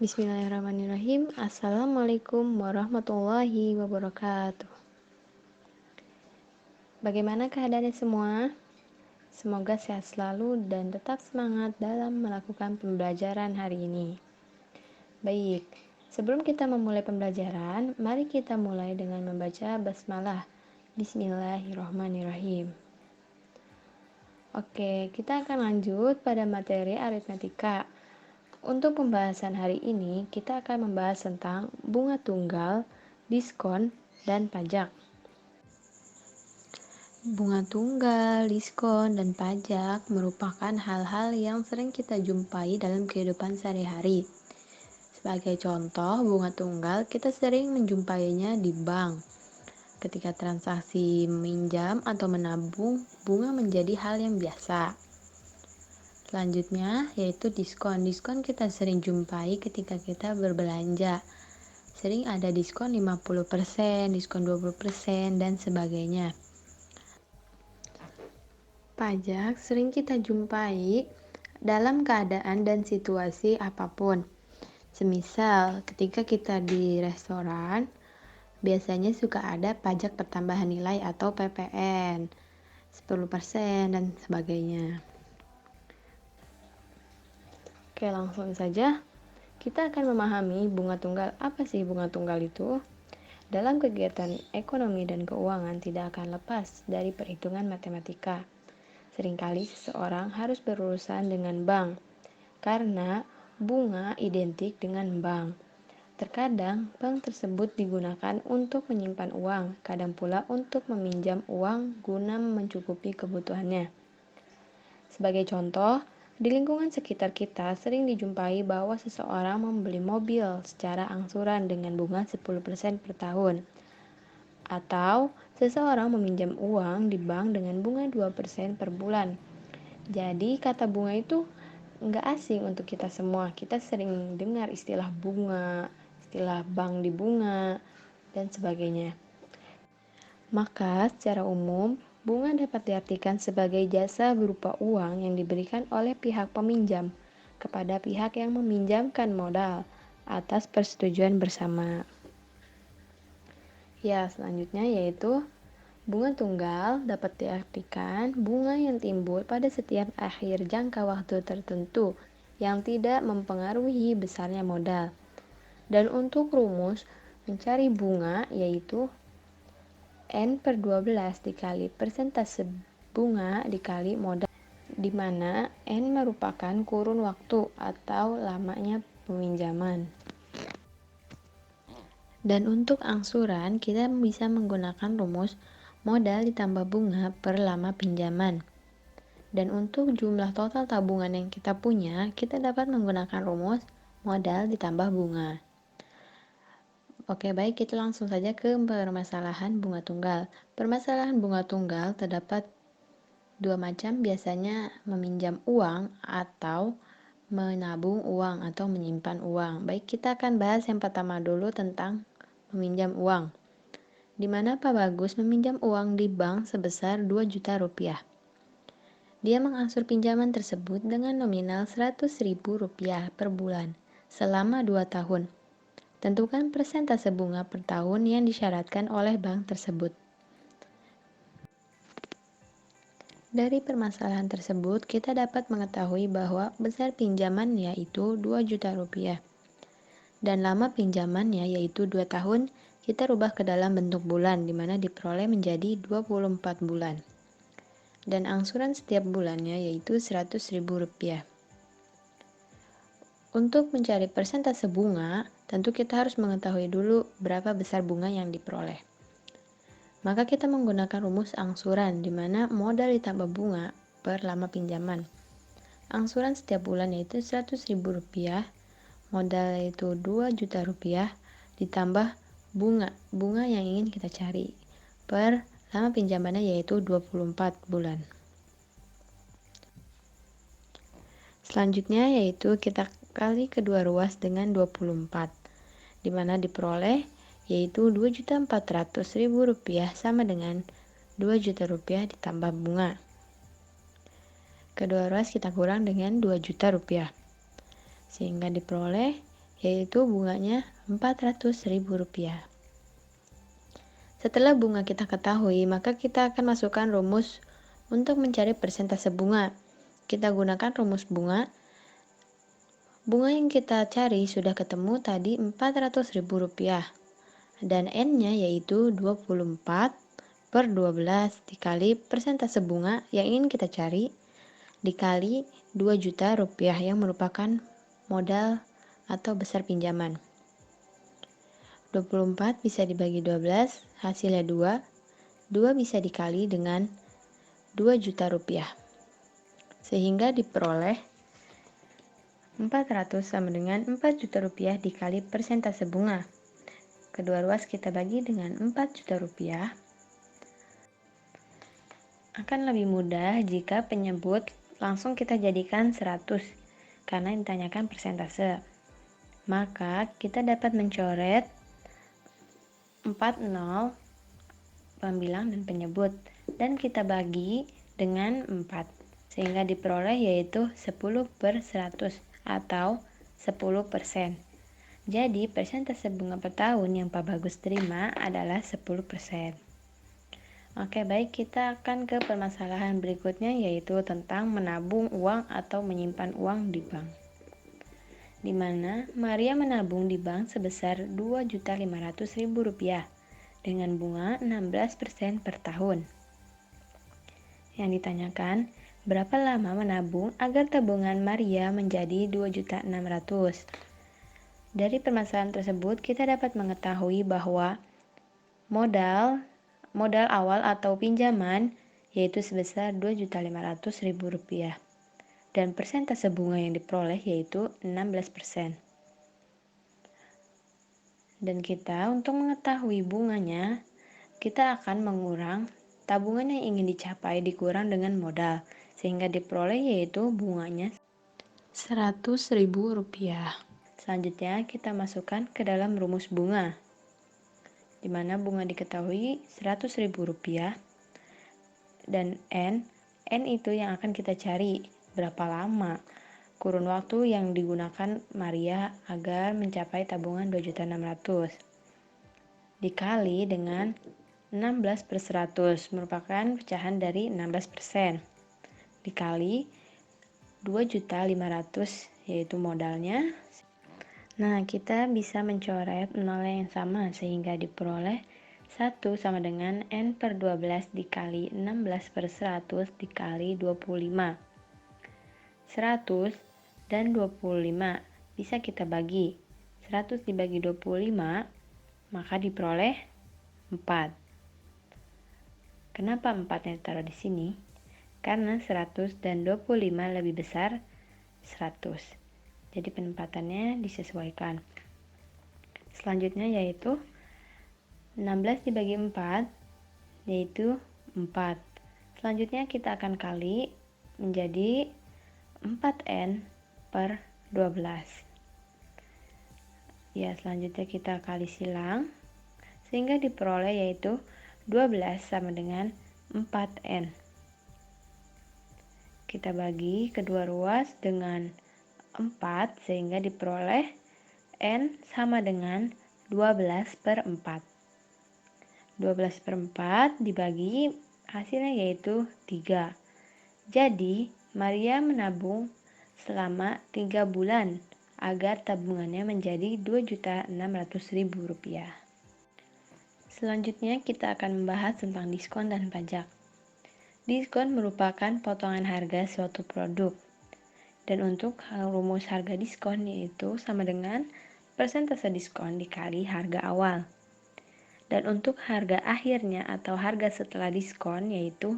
Bismillahirrahmanirrahim. Assalamualaikum warahmatullahi wabarakatuh. Bagaimana keadaannya semua? Semoga sehat selalu dan tetap semangat dalam melakukan pembelajaran hari ini. Baik, sebelum kita memulai pembelajaran, mari kita mulai dengan membaca basmalah. Bismillahirrahmanirrahim. Oke, kita akan lanjut pada materi aritmatika. Untuk pembahasan hari ini, kita akan membahas tentang bunga tunggal, diskon, dan pajak. Bunga tunggal, diskon, dan pajak merupakan hal-hal yang sering kita jumpai dalam kehidupan sehari-hari. Sebagai contoh, bunga tunggal kita sering menjumpainya di bank. Ketika transaksi meminjam atau menabung, bunga menjadi hal yang biasa. Selanjutnya yaitu diskon. Diskon kita sering jumpai ketika kita berbelanja. Sering ada diskon 50%, diskon 20%, dan sebagainya. Pajak sering kita jumpai dalam keadaan dan situasi apapun. Semisal ketika kita di restoran, biasanya suka ada pajak pertambahan nilai atau PPN 10% dan sebagainya. Oke, langsung saja kita akan memahami bunga tunggal. Apa sih bunga tunggal itu? Dalam kegiatan ekonomi dan keuangan tidak akan lepas dari perhitungan matematika. Seringkali seseorang harus berurusan dengan bank karena bunga identik dengan bank. Terkadang bank tersebut digunakan untuk menyimpan uang, kadang pula untuk meminjam uang guna mencukupi kebutuhannya. Sebagai contoh, di lingkungan sekitar kita sering dijumpai bahwa seseorang membeli mobil secara angsuran dengan bunga 10% per tahun. Atau seseorang meminjam uang di bank dengan bunga 2% per bulan. Jadi kata bunga itu nggak asing untuk kita semua. Kita sering dengar istilah bunga, istilah bank di bunga, dan sebagainya. Maka secara umum, bunga dapat diartikan sebagai jasa berupa uang yang diberikan oleh pihak peminjam kepada pihak yang meminjamkan modal atas persetujuan bersama. Ya, selanjutnya yaitu bunga tunggal dapat diartikan bunga yang timbul pada setiap akhir jangka waktu tertentu yang tidak mempengaruhi besarnya modal. Dan untuk rumus mencari bunga yaitu N/12 dikali persentase bunga dikali modal, di mana N merupakan kurun waktu atau lamanya peminjaman. Dan untuk angsuran, kita bisa menggunakan rumus modal ditambah bunga per lama pinjaman. Dan untuk jumlah total tabungan yang kita punya, kita dapat menggunakan rumus modal ditambah bunga. Oke, baik, kita langsung saja ke permasalahan bunga tunggal. Permasalahan bunga tunggal terdapat dua macam, biasanya meminjam uang atau menabung uang atau menyimpan uang. Baik, kita akan bahas yang pertama dulu tentang meminjam uang. Di mana Pak Bagus meminjam uang di bank sebesar 2 juta rupiah. Dia mengangsur pinjaman tersebut dengan nominal 100.000 rupiah per bulan selama 2 tahun. Tentukan persentase bunga per tahun yang disyaratkan oleh bank tersebut. Dari permasalahan tersebut, kita dapat mengetahui bahwa besar pinjaman yaitu 2 juta rupiah. Dan lama pinjamannya yaitu 2 tahun, kita rubah ke dalam bentuk bulan, di mana diperoleh menjadi 24 bulan. Dan angsuran setiap bulannya yaitu 100.000 rupiah. Untuk mencari persentase bunga, tentu kita harus mengetahui dulu berapa besar bunga yang diperoleh. Maka kita menggunakan rumus angsuran, di mana modal ditambah bunga per lama pinjaman. Angsuran setiap bulan yaitu 100.000 rupiah, modal yaitu 2 juta rupiah, ditambah bunga yang ingin kita cari per lama pinjamannya yaitu 24 bulan. Selanjutnya yaitu kita kali kedua ruas dengan 24, di mana diperoleh yaitu 2.400.000 rupiah sama dengan 2 juta rupiah ditambah bunga. Kedua ruas kita kurang dengan 2 juta rupiah, sehingga diperoleh yaitu bunganya Rp400.000. Setelah bunga kita ketahui, maka kita akan masukkan rumus untuk mencari persentase bunga. Kita gunakan rumus bunga. Bunga yang kita cari sudah ketemu tadi Rp400.000. Dan N-nya yaitu 24 per 12 dikali persentase bunga yang ingin kita cari dikali 2 juta rupiah yang merupakan modal atau besar pinjaman. 24 bisa dibagi 12, hasilnya 2. 2 bisa dikali dengan 2 juta rupiah. Sehingga diperoleh 400 sama dengan 4 juta rupiah dikali persentase bunga. Kedua ruas kita bagi dengan 4 juta rupiah. Akan lebih mudah jika penyebut langsung kita jadikan 100 karena ditanyakan persentase. Maka kita dapat mencoret 40 pembilang dan penyebut dan kita bagi dengan 4 sehingga diperoleh yaitu 10 per 100 atau 10%. Jadi persentase bunga per tahun yang Pak Bagus terima adalah 10%. Oke, baik, kita akan ke permasalahan berikutnya yaitu tentang menabung uang atau menyimpan uang di bank. Di mana Maria menabung di bank sebesar Rp2.500.000 dengan bunga 16% per tahun. Yang ditanyakan, berapa lama menabung agar tabungan Maria menjadi 2.600.000? Dari permasalahan tersebut kita dapat mengetahui bahwa modal awal atau pinjaman yaitu sebesar Rp2.500.000 dan persentase bunga yang diperoleh yaitu 16%. Dan kita untuk mengetahui bunganya, kita akan mengurang tabungan yang ingin dicapai dikurang dengan modal, sehingga diperoleh yaitu bunganya Rp100.000. Selanjutnya kita masukkan ke dalam rumus bunga, di mana bunga diketahui Rp100.000 dan N itu yang akan kita cari, berapa lama kurun waktu yang digunakan Maria agar mencapai tabungan 2.600.000 dikali dengan 16 per 100 merupakan pecahan dari 16% dikali 2.500.000 yaitu modalnya. Nah, kita bisa mencoret nol yang sama sehingga diperoleh 1 sama dengan N per 12 dikali 16 per 100 dikali 25. 100 dan 25 bisa kita bagi. 100 dibagi 25 maka diperoleh 4. Kenapa 4-nya ditaruh di sini? Karena 100 dan 25 lebih besar 100. Jadi penempatannya disesuaikan. Selanjutnya yaitu 16 dibagi 4 yaitu 4. Selanjutnya kita akan kali menjadi 4N per 12. Ya, selanjutnya kita kali silang sehingga diperoleh yaitu 12 sama dengan 4N. Kita bagi kedua ruas dengan 4 sehingga diperoleh N sama dengan 12 per 4. 12 per 4 dibagi hasilnya yaitu 3. Jadi Maria menabung selama 3 bulan agar tabungannya menjadi Rp2.600.000. Selanjutnya kita akan membahas tentang diskon dan pajak. Diskon merupakan potongan harga suatu produk. Dan untuk rumus harga diskon yaitu sama dengan persentase diskon dikali harga awal. Dan untuk harga akhirnya atau harga setelah diskon yaitu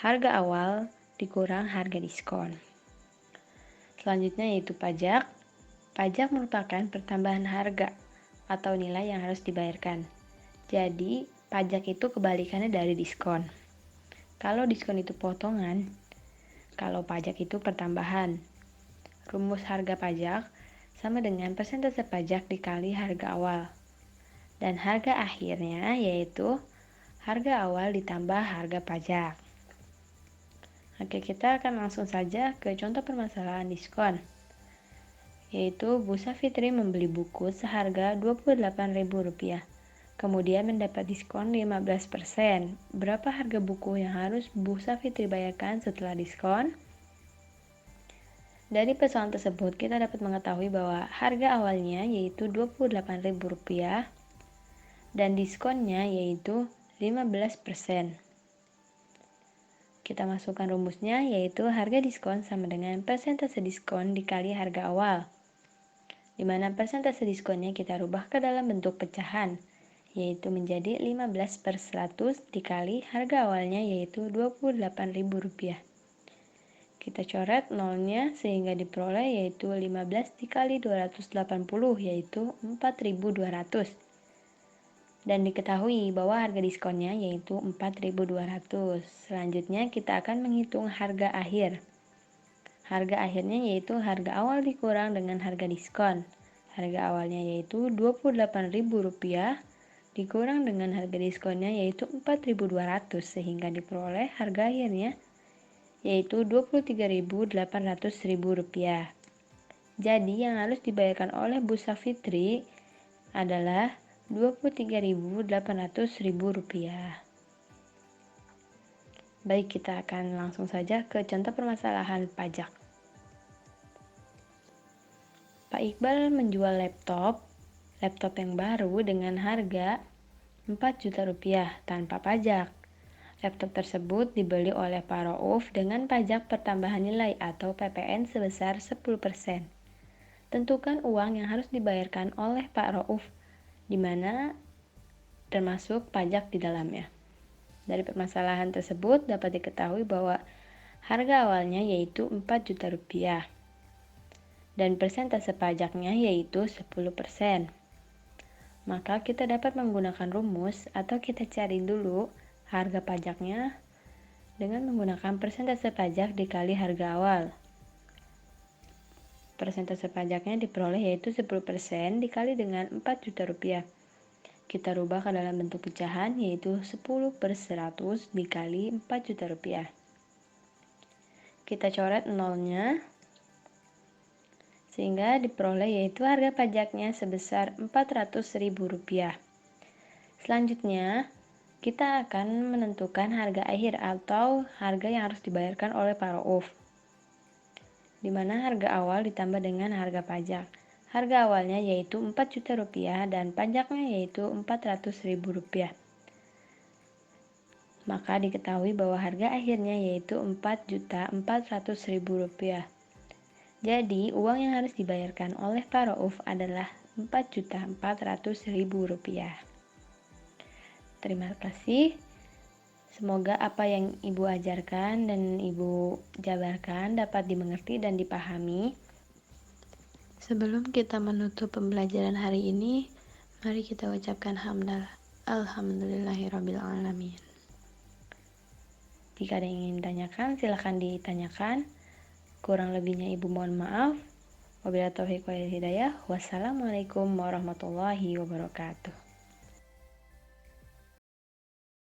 harga awal dikurang harga diskon. Selanjutnya yaitu pajak. Pajak merupakan pertambahan harga atau nilai yang harus dibayarkan. Jadi, pajak itu kebalikannya dari diskon. Kalau diskon itu potongan, kalau pajak itu pertambahan. Rumus harga pajak sama dengan persentase pajak dikali harga awal. Dan harga akhirnya yaitu harga awal ditambah harga pajak. Oke, kita akan langsung saja ke contoh permasalahan diskon. yaitu Bu Safitri membeli buku seharga Rp28.000. Kemudian mendapat diskon 15%. Berapa harga buku yang harus Bu Safitri bayarkan setelah diskon? Dari persoalan tersebut, kita dapat mengetahui bahwa harga awalnya yaitu Rp28.000 dan diskonnya yaitu 15%. Kita masukkan rumusnya, yaitu harga diskon sama dengan persentase diskon dikali harga awal, di mana persentase diskonnya kita rubah ke dalam bentuk pecahan, yaitu menjadi 15/100 dikali harga awalnya yaitu Rp28.000. Kita coret nolnya sehingga diperoleh yaitu 15 dikali 280 yaitu 4.200. Dan diketahui bahwa harga diskonnya yaitu 4.200. Selanjutnya kita akan menghitung harga akhir. Harga akhirnya yaitu harga awal dikurang dengan harga diskon. Harga awalnya yaitu Rp28.000 dikurang dengan harga diskonnya yaitu 4.200 sehingga diperoleh harga akhirnya yaitu Rp23.800.000. Jadi yang harus dibayarkan oleh Bu Safitri adalah Rp23.800.000. Baik, kita akan langsung saja ke contoh permasalahan pajak. Pak Iqbal menjual laptop yang baru dengan harga Rp4 juta tanpa pajak. Laptop tersebut dibeli oleh Pak Rauf dengan pajak pertambahan nilai atau PPN sebesar 10%. Tentukan uang yang harus dibayarkan oleh Pak Rauf, di mana termasuk pajak di dalamnya. Dari permasalahan tersebut dapat diketahui bahwa harga awalnya yaitu Rp4 juta dan persentase pajaknya yaitu 10%. Maka kita dapat menggunakan rumus atau kita cari dulu harga pajaknya dengan menggunakan persentase pajak dikali harga awal. Persentase pajaknya diperoleh yaitu 10% dikali dengan Rp4 juta. Kita rubah ke dalam bentuk pecahan yaitu 10/100 dikali Rp4 juta. Kita coret nolnya sehingga diperoleh yaitu harga pajaknya sebesar Rp400.000. Selanjutnya, kita akan menentukan harga akhir atau harga yang harus dibayarkan oleh Pak Rauf, di mana harga awal ditambah dengan harga pajak. Harga awalnya yaitu Rp4 juta dan pajaknya yaitu Rp400.000. Maka diketahui bahwa harga akhirnya yaitu Rp4.400.000. Jadi, uang yang harus dibayarkan oleh Pak Rauf adalah Rp4.400.000. Terima kasih. Semoga apa yang Ibu ajarkan dan Ibu jabarkan dapat dimengerti dan dipahami. Sebelum kita menutup pembelajaran hari ini, mari kita ucapkan hamdalah. Alhamdulillahirrabbilalamin. Jika ada yang ingin ditanyakan, silakan ditanyakan. Kurang lebihnya Ibu mohon maaf. Wabillahi taufiq wal hidayah. Wassalamualaikum warahmatullahi wabarakatuh.